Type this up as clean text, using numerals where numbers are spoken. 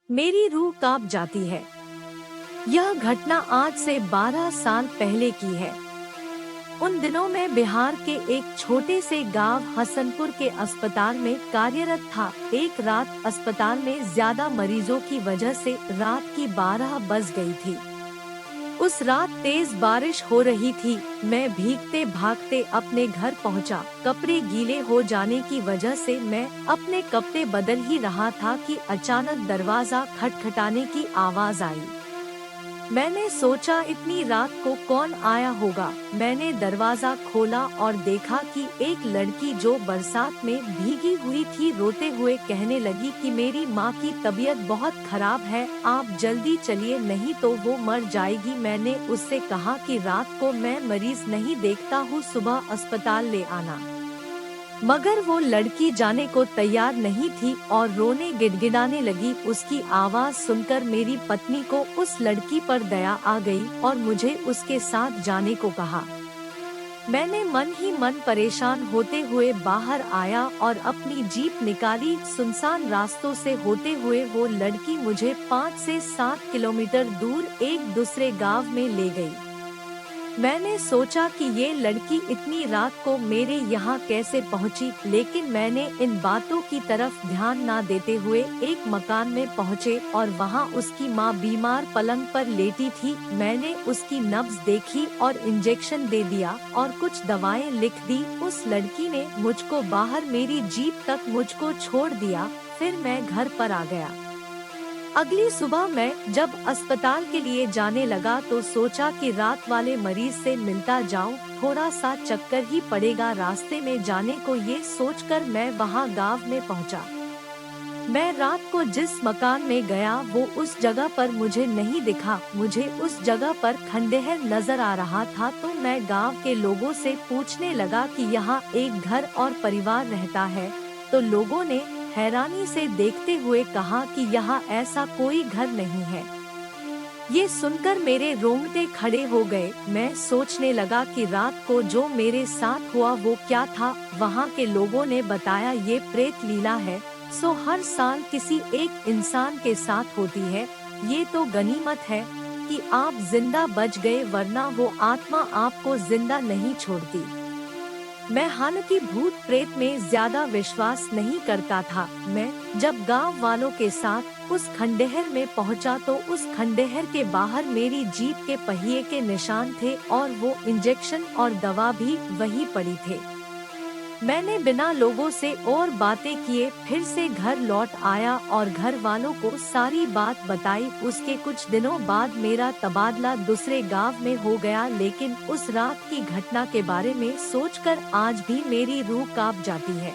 मेरी रूह कांप जाती है। यह घटना आज से 12 साल पहले की है। उन दिनों मैं बिहार के एक छोटे से गांव हसनपुर के अस्पताल में कार्यरत था। एक रात अस्पताल में ज्यादा मरीजों की वजह से रात की 12 बज गई थी। उस रात तेज बारिश हो रही थी। मैं भीगते भागते अपने घर पहुंचा। कपड़े गीले हो जाने की वजह से मैं अपने कपड़े बदल ही रहा था कि अचानक दरवाजा खटखटाने की आवाज आई। मैंने सोचा इतनी रात को कौन आया होगा। मैंने दरवाजा खोला और देखा कि एक लड़की जो बरसात में भीगी हुई थी रोते हुए कहने लगी कि मेरी माँ की तबीयत बहुत खराब है, आप जल्दी चलिए नहीं तो वो मर जाएगी। मैंने उससे कहा कि रात को मैं मरीज नहीं देखता हूँ, सुबह अस्पताल ले आना। मगर वो लड़की जाने को तैयार नहीं थी और रोने गिड़गिड़ाने लगी। उसकी आवाज सुनकर मेरी पत्नी को उस लड़की पर दया आ गई और मुझे उसके साथ जाने को कहा। मैंने मन ही मन परेशान होते हुए बाहर आया और अपनी जीप निकाली। सुनसान रास्तों से होते हुए वो लड़की मुझे 5 से 7 किलोमीटर दूर एक दूसरे गांव में ले गई। मैंने सोचा कि ये लड़की इतनी रात को मेरे यहाँ कैसे पहुँची, लेकिन मैंने इन बातों की तरफ ध्यान ना देते हुए एक मकान में पहुँचे और वहाँ उसकी माँ बीमार पलंग पर लेटी थी। मैंने उसकी नब्ज देखी और इंजेक्शन दे दिया और कुछ दवाएं लिख दी। उस लड़की ने मुझको बाहर मेरी जीप तक मुझको छोड़ दिया। फिर मैं घर पर आ गया। अगली सुबह मैं जब अस्पताल के लिए जाने लगा तो सोचा कि रात वाले मरीज से मिलता जाऊं, थोड़ा सा चक्कर ही पड़ेगा रास्ते में जाने को। ये सोचकर मैं वहां गांव में पहुंचा। मैं रात को जिस मकान में गया वो उस जगह पर मुझे नहीं दिखा। मुझे उस जगह पर खंडहर नजर आ रहा था तो मैं गांव के लोगों से पूछने लगा कि यहाँ एक घर और परिवार रहता है, तो लोगों ने हैरानी से देखते हुए कहा कि यहाँ ऐसा कोई घर नहीं है। ये सुनकर मेरे रोंगटे खड़े हो गए। मैं सोचने लगा कि रात को जो मेरे साथ हुआ वो क्या था। वहाँ के लोगों ने बताया ये प्रेत लीला है, सो हर साल किसी एक इंसान के साथ होती है। ये तो गनीमत है कि आप जिंदा बच गए, वरना वो आत्मा आपको जिंदा नहीं छोड़ती। मैं हालांकि भूत प्रेत में ज्यादा विश्वास नहीं करता था। मैं जब गांव वालों के साथ उस खंडहर में पहुंचा तो उस खंडहर के बाहर मेरी जीप के पहिए के निशान थे और वो इंजेक्शन और दवा भी वहीं पड़ी थे। मैंने बिना लोगों से और बातें किए फिर से घर लौट आया और घर वालों को सारी बात बताई। उसके कुछ दिनों बाद मेरा तबादला दूसरे गांव में हो गया, लेकिन उस रात की घटना के बारे में सोचकर आज भी मेरी रूह कांप जाती है।